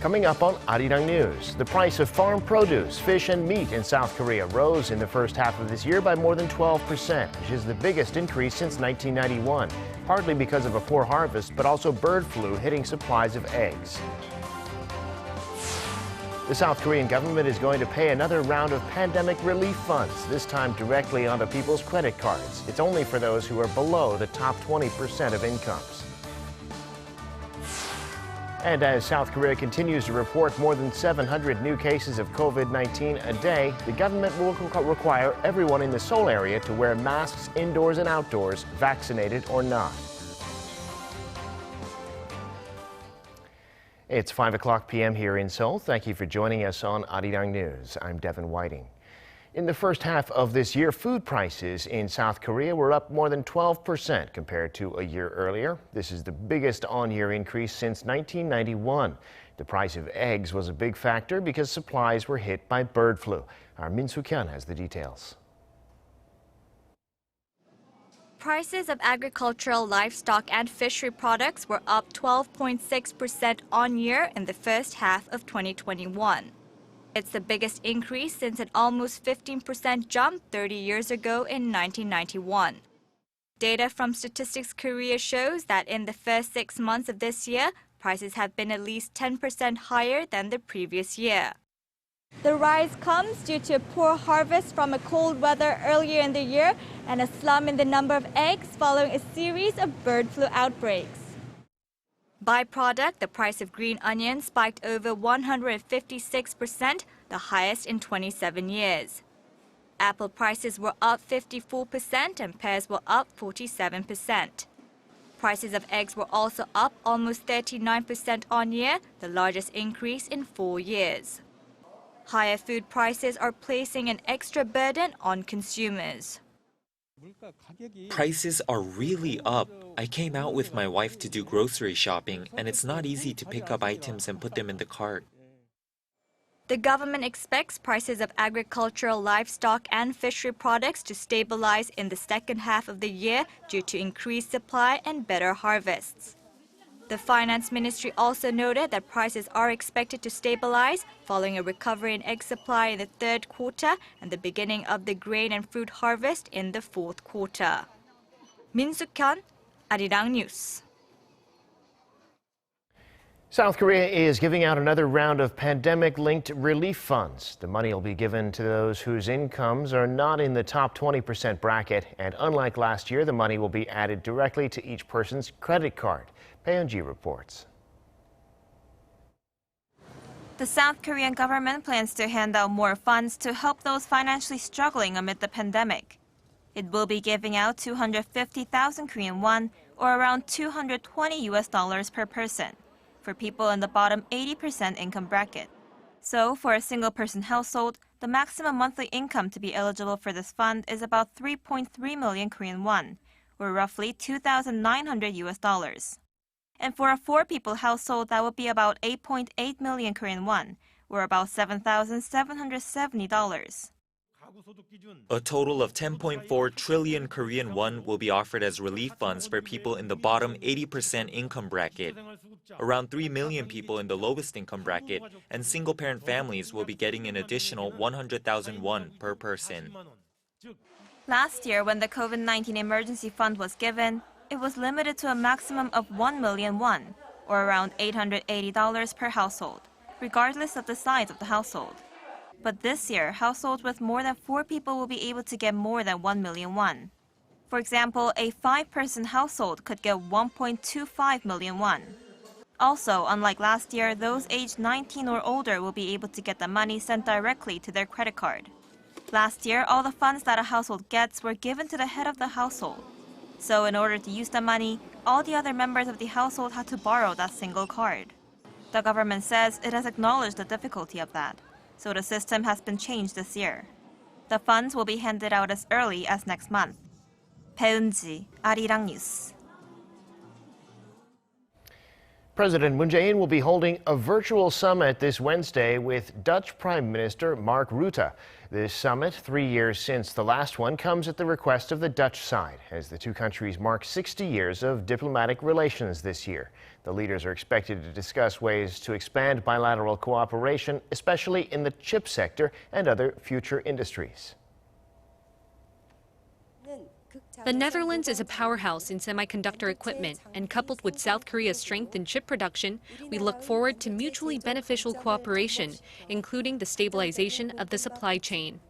Coming up on Arirang News, the price of farm produce, fish and meat in South Korea rose in the first half of this year by more than 12%, which is the biggest increase since 1991, partly because of a poor harvest, but also bird flu hitting supplies of eggs. The South Korean government is going to pay another round of pandemic relief funds, this time directly onto people's credit cards. It's only for those who are below the top 20% of incomes. And as South Korea continues to report more than 700 new cases of COVID-19 a day, the government will require everyone in the Seoul area to wear masks indoors and outdoors, vaccinated or not. It's 5 p.m. here in Seoul. Thank you for joining us on Arirang News. I'm Devin Whiting. In the first half of this year, food prices in South Korea were up more than 12% compared to a year earlier. This is the biggest on-year increase since 1991. The price of eggs was a big factor because supplies were hit by bird flu. Our Min Soo-kyun has the details. Prices of agricultural, livestock and fishery products were up 12.6% on-year in the first half of 2021. It's the biggest increase since an almost 15% jump 30 years ago in 1991. Data from Statistics Korea shows that in the first 6 months of this year, prices have been at least 10% higher than the previous year. The rise comes due to a poor harvest from a cold weather earlier in the year and a slump in the number of eggs following a series of bird flu outbreaks. By product, the price of green onion spiked over 156%, the highest in 27 years. Apple prices were up 54% and pears were up 47%. Prices of eggs were also up almost 39% on year, the largest increase in 4 years. Higher food prices are placing an extra burden on consumers. Prices are really up. I came out with my wife to do grocery shopping, and it's not easy to pick up items and put them in the cart. The government expects prices of agricultural, livestock and fishery products to stabilize in the second half of the year due to increased supply and better harvests. The Finance Ministry also noted that prices are expected to stabilize following a recovery in egg supply in the third quarter and the beginning of the grain and fruit harvest in the fourth quarter. Min Soo-kyun, Arirang News. South Korea is giving out another round of pandemic-linked relief funds. The money will be given to those whose incomes are not in the top 20% bracket, and unlike last year, the money will be added directly to each person's credit card. Ji reports. The South Korean government plans to hand out more funds to help those financially struggling amid the pandemic. It will be giving out 250,000 Korean won, or around $220 per person, for people in the bottom 80% income bracket. So, for a single-person household, the maximum monthly income to be eligible for this fund is about 3.3 million Korean won, or roughly $2,900. And for a 4-people household, that would be about 8.8 million Korean won, or about $7,770. A total of 10.4 trillion Korean won will be offered as relief funds for people in the bottom 80% income bracket. Around 3 million people in the lowest income bracket and single-parent families will be getting an additional 100,000 won per person. Last year, when the COVID-19 emergency fund was given, it was limited to a maximum of 1 million won, or around $880 per household, regardless of the size of the household. But this year, households with more than 4 people will be able to get more than 1 million won. For example, a 5-person household could get 1.25 million won. Also, unlike last year, those aged 19 or older will be able to get the money sent directly to their credit card. Last year, all the funds that a household gets were given to the head of the household. So in order to use the money, all the other members of the household had to borrow that single card. The government says it has acknowledged the difficulty of that, so the system has been changed this year. The funds will be handed out as early as next month. Ji, Arirang News. President Moon Jae-in will be holding a virtual summit this Wednesday with Dutch Prime Minister Mark Rutte. This summit, 3 years since the last one, comes at the request of the Dutch side, as the two countries mark 60 years of diplomatic relations this year. The leaders are expected to discuss ways to expand bilateral cooperation, especially in the chip sector and other future industries. The Netherlands is a powerhouse in semiconductor equipment, and coupled with South Korea's strength in chip production, we look forward to mutually beneficial cooperation, including the stabilization of the supply chain.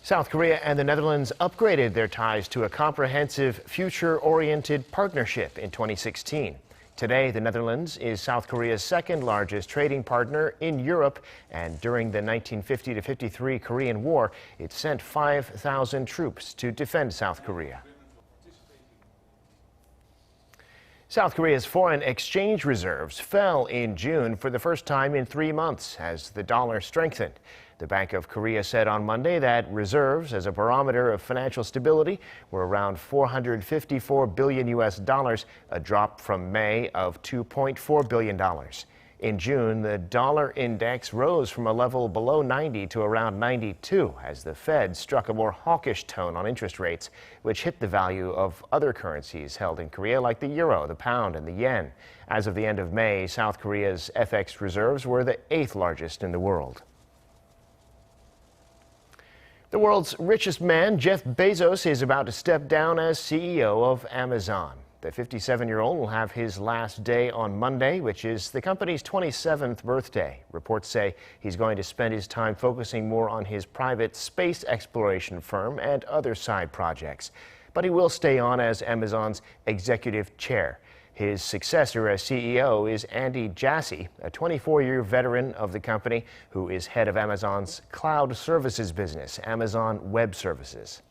South Korea and the Netherlands upgraded their ties to a comprehensive, future-oriented partnership in 2016. Today, the Netherlands is South Korea's second largest trading partner in Europe, and during the 1950-53 Korean War, it sent 5,000 troops to defend South Korea. South Korea's foreign exchange reserves fell in June for the first time in 3 months as the dollar strengthened. The Bank of Korea said on Monday that reserves, as a barometer of financial stability, were around $454 billion, a drop from May of $2.4 billion. In June, the dollar index rose from a level below 90 to around 92 as the Fed struck a more hawkish tone on interest rates, which hit the value of other currencies held in Korea like the euro, the pound, and the yen. As of the end of May, South Korea's FX reserves were the 8th largest in the world. The world's richest man, Jeff Bezos, is about to step down as CEO of Amazon. The 57-year-old will have his last day on Monday, which is the company's 27th birthday. Reports say he's going to spend his time focusing more on his private space exploration firm and other side projects. But he will stay on as Amazon's executive chair. His successor as CEO is Andy Jassy, a 24-year veteran of the company who is head of Amazon's cloud services business, Amazon Web Services.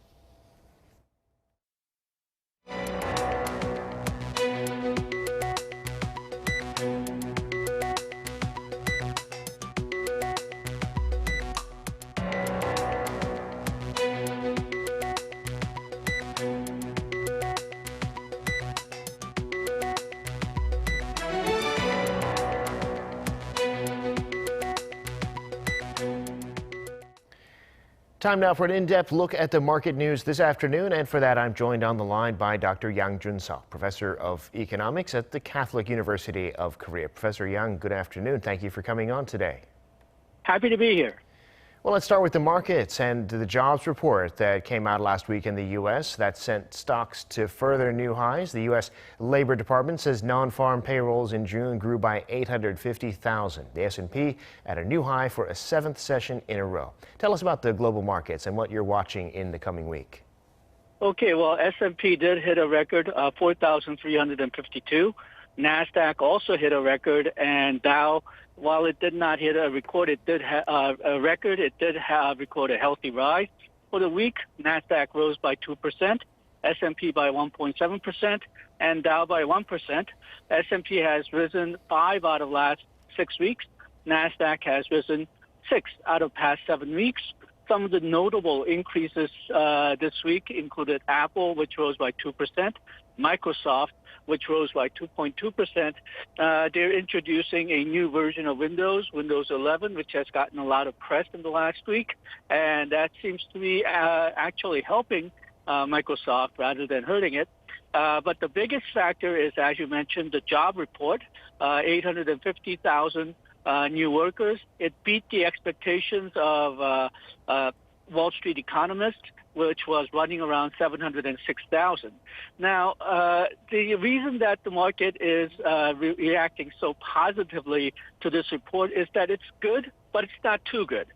Time now for an in-depth look at the market news this afternoon, and for that I'm joined on the line by Dr. Yang Jun-seok, professor of economics at the Catholic University of Korea. Professor Yang, good afternoon. Thank you for coming on today. Happy to be here. Well, let's start with the markets and the jobs report that came out last week in the U.S. that sent stocks to further new highs. The U.S. Labor Department says non-farm payrolls in June grew by 850,000. The S&P at a new high for a 7th session in a row. Tell us about the global markets and what you're watching in the coming week. Okay, well, S&P did hit a record, 4,352. NASDAQ also hit a record, and Dow, while it did not hit a record, it did record a healthy rise. For the week, NASDAQ rose by 2%, S&P by 1.7%, and Dow by 1%. S&P has risen 5 out of last 6 weeks. NASDAQ has risen 6 out of past 7 weeks. Some of the notable increases this week included Apple, which rose by 2%, Microsoft, which rose by 2.2%. They're introducing a new version of Windows 11, which has gotten a lot of press in the last week, and that seems to be actually helping Microsoft rather than hurting it. But the biggest factor is, as you mentioned, the job report, 850,000 new workers. It beat the expectations of Wall Street economists, which was running around 706,000. Now, the reason that the market is reacting so positively to this report is that it's good, but it's not too good.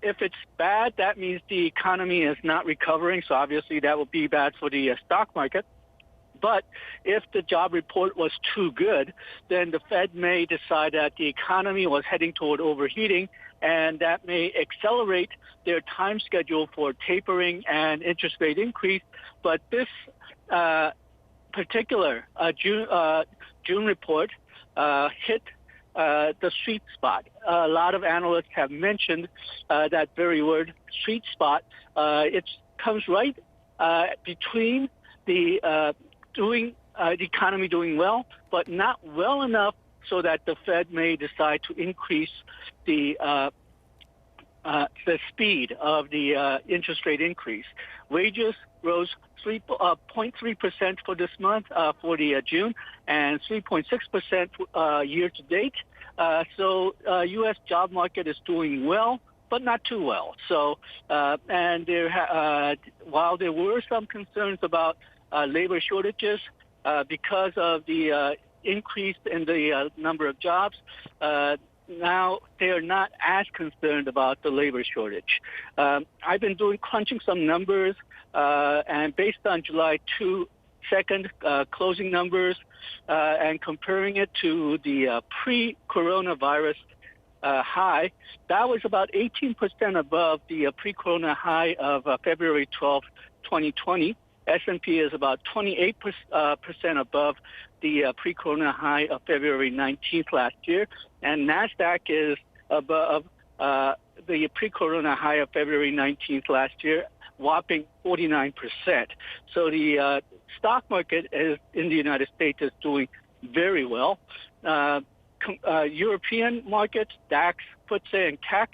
If it's bad, that means the economy is not recovering, so obviously that would be bad for the stock market. But if the job report was too good, then the Fed may decide that the economy was heading toward overheating, and that may accelerate their time schedule for tapering and interest rate increase. But this particular June report hit the sweet spot. A lot of analysts have mentioned that very word, sweet spot. It comes right between the doing the economy doing well, but not well enough so that the Fed may decide to increase the speed of the interest rate increase. Wages rose 0.3% for this month, for the June, and 3.6% year to date. So U.S. job market is doing well, but not too well. So, and while there were some concerns about labor shortages because of the increase in the number of jobs, now they are not as concerned about the labor shortage. I've been crunching some numbers, and based on July 2nd closing numbers, and comparing it to the pre-coronavirus high, that was about 18% above the pre-corona high of February 12, 2020. S&P is about 28% above the pre-corona high of February 19th last year, and NASDAQ is above the pre-corona high of February 19th last year, whopping 49%. So the stock market in the United States is doing very well. European markets, DAX, FTSE, and CAC,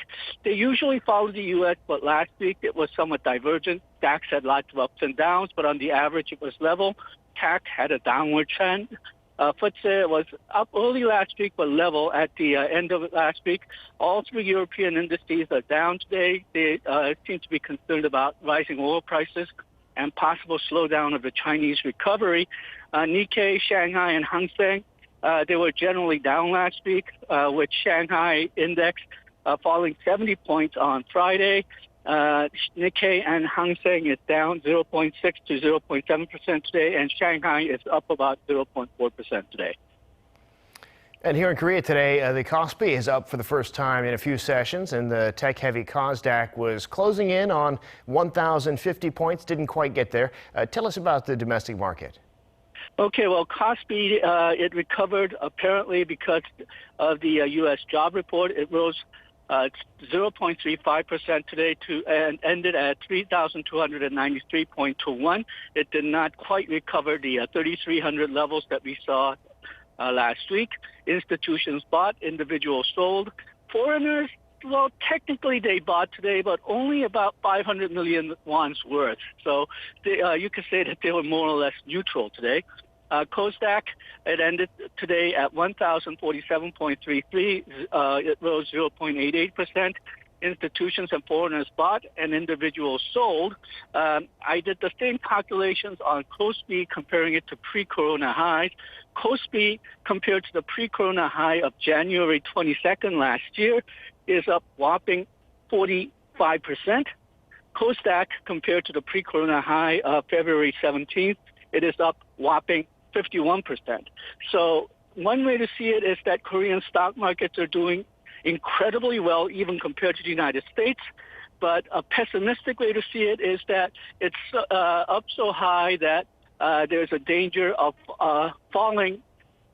they usually follow the U.S., but last week it was somewhat divergent. DAX had lots of ups and downs, but on the average it was level. CAC had a downward trend. FTSE was up early last week, but level at the end of last week. All three European indices are down today. They seem to be concerned about rising oil prices and possible slowdown of the Chinese recovery. Nikkei, Shanghai, and Hang Seng, they were generally down last week, with Shanghai index falling 70 points on Friday. Nikkei and Hang Seng is down 0.6 to 0.7% today, and Shanghai is up about 0.4% today. And here in Korea today, the Kospi is up for the first time in a few sessions, and the tech-heavy KOSDAQ was closing in on 1,050 points. Didn't quite get there. Tell us about the domestic market. Okay, well, Kospi, it recovered apparently because of the U.S. job report. It rose 0.35% today and ended at 3,293.21. It did not quite recover the 3,300 levels that we saw last week. Institutions bought, individuals sold. Foreigners, well, technically they bought today, but only about 500 million won's worth. So you could say that they were more or less neutral today. KOSDAQ, it ended today at 1,047.33. It rose 0.88%. Institutions and foreigners bought and individuals sold. I did the same calculations on Kospi, comparing it to pre-corona highs. Kospi, compared to the pre-corona high of January 22nd last year, is up whopping 45%. KOSDAQ, compared to the pre-corona high of February 17th, it is up whopping 51%. So one way to see it is that Korean stock markets are doing incredibly well, even compared to the United States. But a pessimistic way to see it is that it's up so high that there's a danger of falling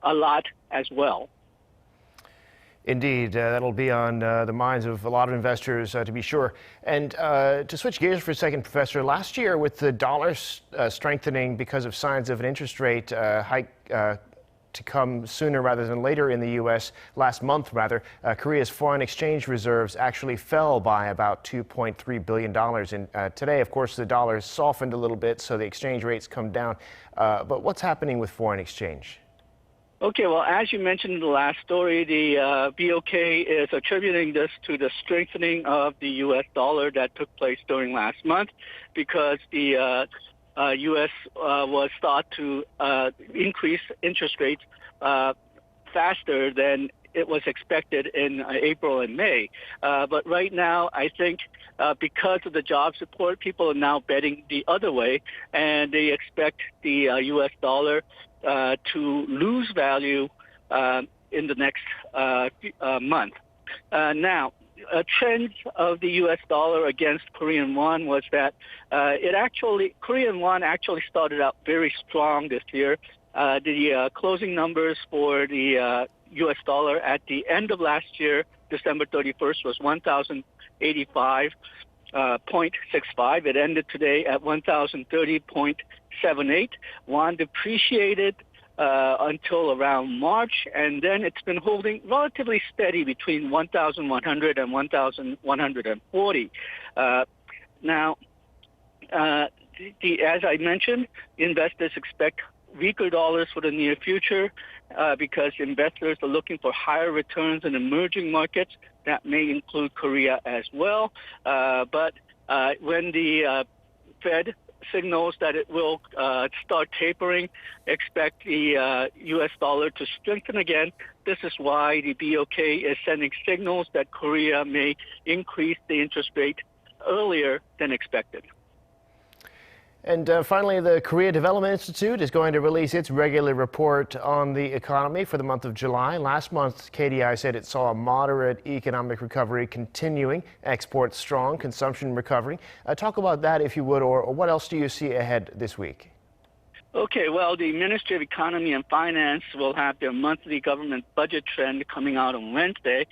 a lot as well. Indeed, that'll be on the minds of a lot of investors, to be sure. And to switch gears for a second, Professor, last year with the dollar strengthening because of signs of an interest rate hike to come sooner rather than later in the U.S., last month rather, Korea's foreign exchange reserves actually fell by about $2.3 billion. And today, of course, the dollar softened a little bit, so the exchange rates come down. But what's happening with foreign exchange? Okay, well, as you mentioned in the last story, the BOK is attributing this to the strengthening of the U.S. dollar that took place during last month, because the U.S. was thought to increase interest rates faster than it was expected in April and May. But right now, I think because of the jobs report, people are now betting the other way, and they expect the U.S. dollar to lose value in the next month. Now, a trend of the U.S. dollar against Korean won was that Korean won actually started out very strong this year. The closing numbers for the U.S. dollar at the end of last year, December 31st, was 1,085.65. It ended today at 1,030.66. 1,978. Won depreciated until around March, and then it's been holding relatively steady between 1,100 and 1,140. Now, as I mentioned, investors expect weaker dollars for the near future because investors are looking for higher returns in emerging markets. That may include Korea as well. But when the Fed signals that it will start tapering, expect the U.S. dollar to strengthen again. This is why the BOK is sending signals that Korea may increase the interest rate earlier than expected. And finally, the Korea Development Institute is going to release its regular report on the economy for the month of July. Last month, KDI said it saw a moderate economic recovery continuing, exports strong, consumption recovering. Talk about that if you would, or what else do you see ahead this week? Okay, well, the Ministry of Economy and Finance will have their monthly government budget trend coming out on Wednesday,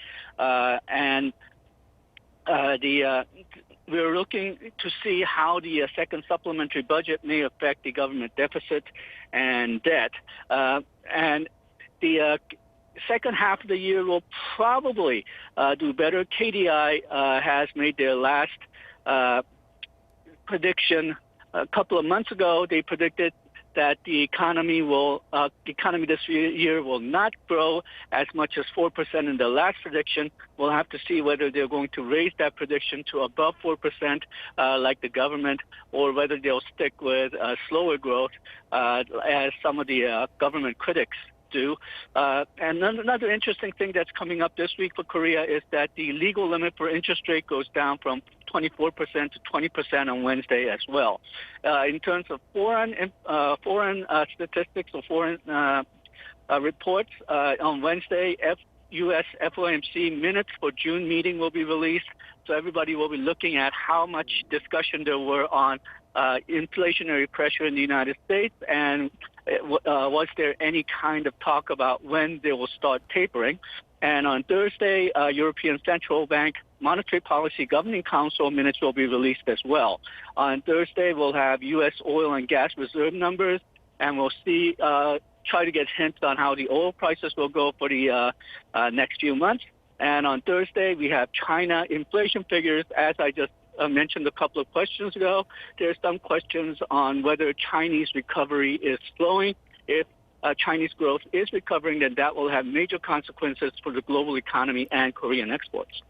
we're looking to see how the second supplementary budget may affect the government deficit and debt. And the second half of the year will probably do better. KDI has made their last prediction a couple of months ago. They predicted that the economy this year will not grow as much as 4% in the last prediction. We'll have to see whether they're going to raise that prediction to above 4% like the government, or whether they'll stick with slower growth as some of the government critics do. And another interesting thing that's coming up this week for Korea is that the legal limit for interest rate goes down from 24% to 20% on Wednesday as well. In terms of foreign statistics or foreign reports, on Wednesday, U.S. FOMC minutes for June meeting will be released. So everybody will be looking at how much discussion there were on inflationary pressure in the United States, and was there any kind of talk about when they will start tapering. And on Thursday, European Central Bank Monetary Policy Governing Council minutes will be released as well. On Thursday, we'll have U.S. oil and gas reserve numbers, and we'll see, try to get hints on how the oil prices will go for the next few months. And on Thursday, we have China inflation figures. As I just mentioned a couple of questions ago, there's some questions on whether Chinese recovery is slowing. If Chinese growth is recovering, then that will have major consequences for the global economy and Korean exports.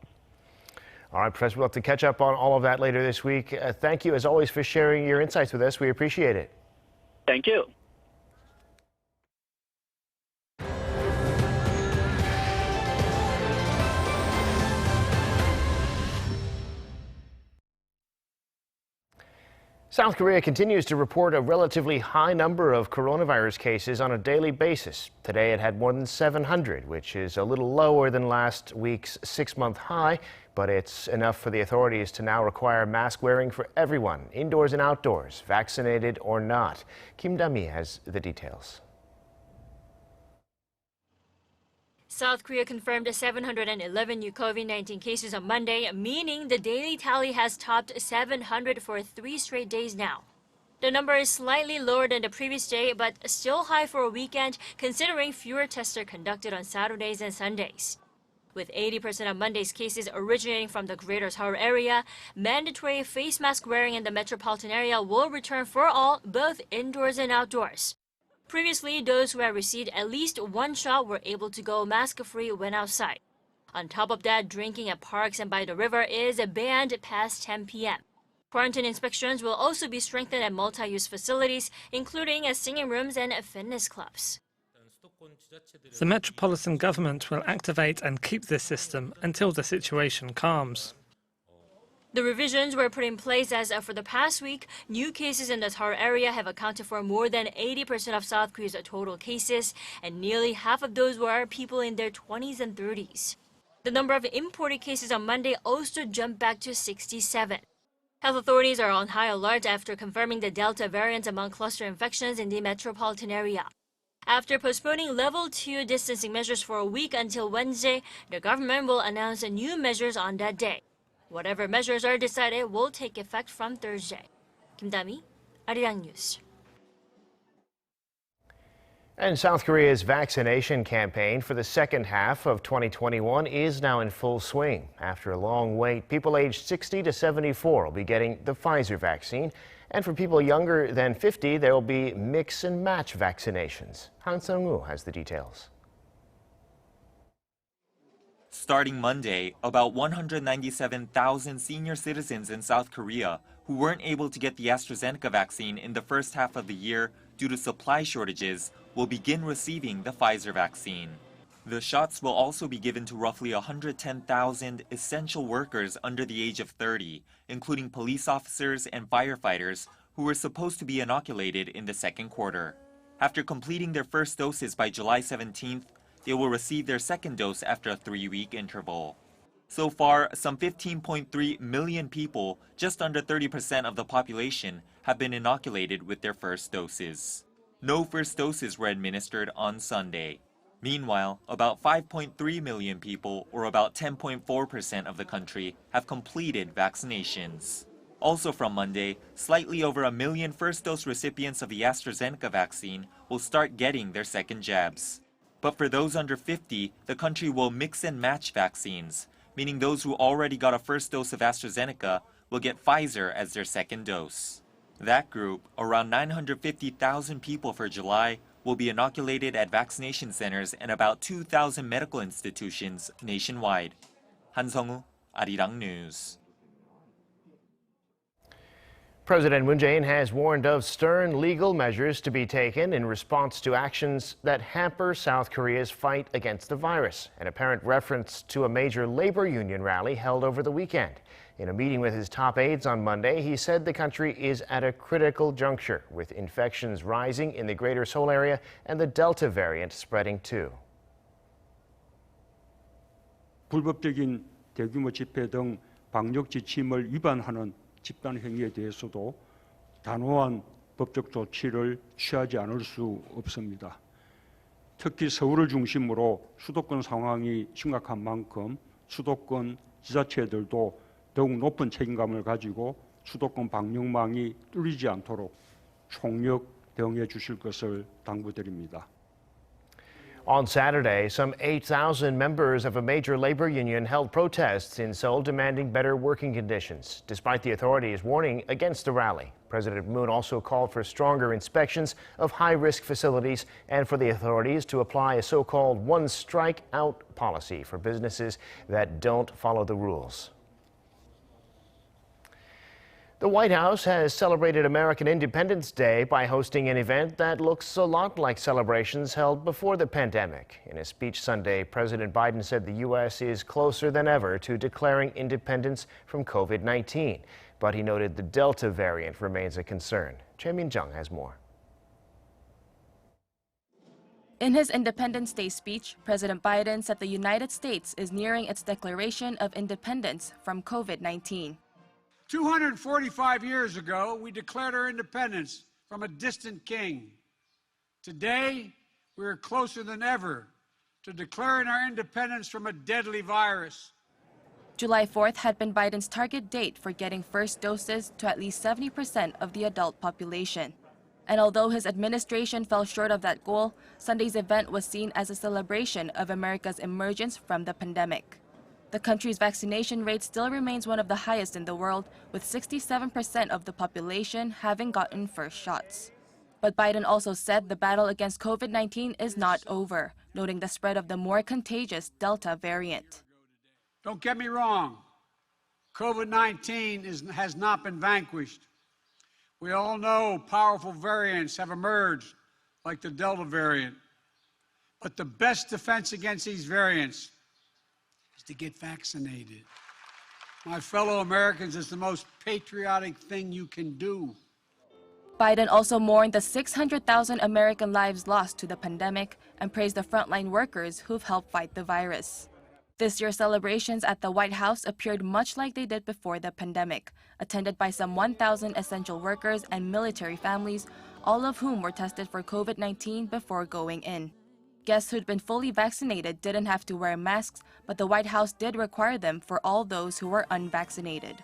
All right, Professor, we'll have to catch up on all of that later this week. Thank you, as always, for sharing your insights with us. We appreciate it. Thank you. South Korea continues to report a relatively high number of coronavirus cases on a daily basis. Today it had more than 700, which is a little lower than last week's 6-month high, but it's enough for the authorities to now require mask wearing for everyone, indoors and outdoors, vaccinated or not. Kim Da-mi has the details. South Korea confirmed 711 new COVID-19 cases on Monday, meaning the daily tally has topped 700 for 3 straight days now. The number is slightly lower than the previous day, but still high for a weekend, considering fewer tests are conducted on Saturdays and Sundays. With 80% of Monday's cases originating from the Greater Seoul area, mandatory face mask wearing in the metropolitan area will return for all, both indoors and outdoors. Previously, those who had received at least 1 shot were able to go mask-free when outside. On top of that, drinking at parks and by the river is banned past 10 p.m. Quarantine inspections will also be strengthened at multi-use facilities, including singing rooms and fitness clubs. The metropolitan government will activate and keep this system until the situation calms. The revisions were put in place as for the past week, new cases in the Seoul area have accounted for more than 80% of South Korea's total cases, and nearly half of those were people in their 20s and 30s. The number of imported cases on Monday also jumped back to 67. Health authorities are on high alert after confirming the Delta variant among cluster infections in the metropolitan area. After postponing level 2 distancing measures for a week until Wednesday, the government will announce new measures on that day. Whatever measures are decided will take effect from Thursday. Kim Da-mi, Arirang News. And South Korea's vaccination campaign for the second half of 2021 is now in full swing. After a long wait, people aged 60 to 74 will be getting the Pfizer vaccine. And for people younger than 50, there will be mix and match vaccinations. Han Sung-woo has the details. Starting Monday, about 197,000 senior citizens in South Korea who weren't able to get the AstraZeneca vaccine in the first half of the year due to supply shortages will begin receiving the Pfizer vaccine. The shots will also be given to roughly 110,000 essential workers under the age of 30, including police officers and firefighters who were supposed to be inoculated in the second quarter. After completing their first doses by July 17th, they will receive their second dose after a 3-week interval. So far, some 15.3 million people, just under 30% of the population, have been inoculated with their first doses. No first doses were administered on Sunday. Meanwhile, about 5.3 million people, or about 10.4% of the country, have completed vaccinations. Also from Monday, slightly over 1 million first-dose recipients of the AstraZeneca vaccine will start getting their second jabs. But for those under 50, the country will mix and match vaccines, meaning those who already got a first dose of AstraZeneca will get Pfizer as their second dose. That group, around 950,000 people for July, will be inoculated at vaccination centers and about 2,000 medical institutions nationwide. Han Sung-woo, Arirang News. President Moon Jae-in has warned of stern legal measures to be taken in response to actions that hamper South Korea's fight against the virus, an apparent reference to a major labor union rally held over the weekend. In a meeting with his top aides on Monday, he said the country is at a critical juncture, with infections rising in the greater Seoul area and the Delta variant spreading too. 불법적인 대규모 집회 등 방역 지침을 위반하는 집단 행위에 대해서도 단호한 법적 조치를 취하지 않을 수 없습니다. 특히 서울을 중심으로 수도권 상황이 심각한 만큼 수도권 지자체들도 더욱 높은 책임감을 가지고 수도권 방역망이 뚫리지 않도록 총력 대응해 주실 것을 당부드립니다. On Saturday, some 8,000 members of a major labor union held protests in Seoul demanding better working conditions, despite the authorities warning against the rally. President Moon also called for stronger inspections of high-risk facilities and for the authorities to apply a so-called one-strike-out policy for businesses that don't follow the rules. The White House has celebrated American Independence Day by hosting an event that looks a lot like celebrations held before the pandemic. In a speech Sunday, President Biden said the U.S. is closer than ever to declaring independence from COVID-19. But he noted the Delta variant remains a concern. Jaein has more. In his Independence Day speech, President Biden said the United States is nearing its declaration of independence from COVID-19. 245 years ago, we declared our independence from a distant king. Today, we are closer than ever to declaring our independence from a deadly virus. July 4th had been Biden's target date for getting first doses to at least 70% of the adult population. And although his administration fell short of that goal, Sunday's event was seen as a celebration of America's emergence from the pandemic. The country's vaccination rate still remains one of the highest in the world, with 67% of the population having gotten first shots. But Biden also said the battle against COVID-19 is not over, noting the spread of the more contagious Delta variant. Don't get me wrong, COVID-19 has not been vanquished. We all know powerful variants have emerged, like the Delta variant. But the best defense against these variants is to get vaccinated. My fellow Americans, it's the most patriotic thing you can do. Biden also mourned the 600,000 American lives lost to the pandemic and praised the frontline workers who've helped fight the virus. This year's celebrations at the White House appeared much like they did before the pandemic, attended by some 1,000 essential workers and military families, all of whom were tested for COVID-19 before going in. Guests who'd been fully vaccinated didn't have to wear masks, but the White House did require them for all those who were unvaccinated.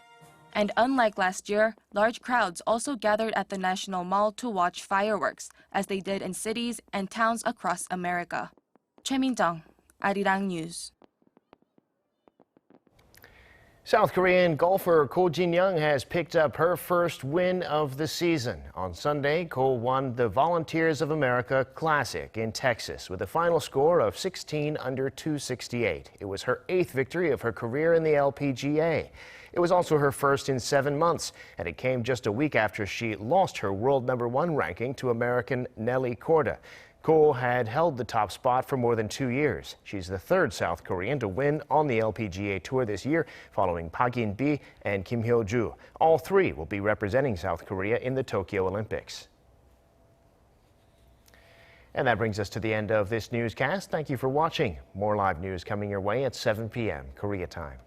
And unlike last year, large crowds also gathered at the National Mall to watch fireworks, as they did in cities and towns across America. Choi Min-jung, Arirang News. South Korean golfer Ko Jin-young has picked up her first win of the season. On Sunday, Ko won the Volunteers of America Classic in Texas with a final score of 16 under 268. It was her 8th victory of her career in the LPGA. It was also her first in 7 months, and it came just a week after she lost her world #1 ranking to American Nelly Korda. Ko had held the top spot for more than 2 years. She's the 3rd South Korean to win on the LPGA Tour this year, following Park In-bi and Kim Hyo-ju. All 3 will be representing South Korea in the Tokyo Olympics. And that brings us to the end of this newscast. Thank you for watching. More live news coming your way at 7 p.m. Korea time.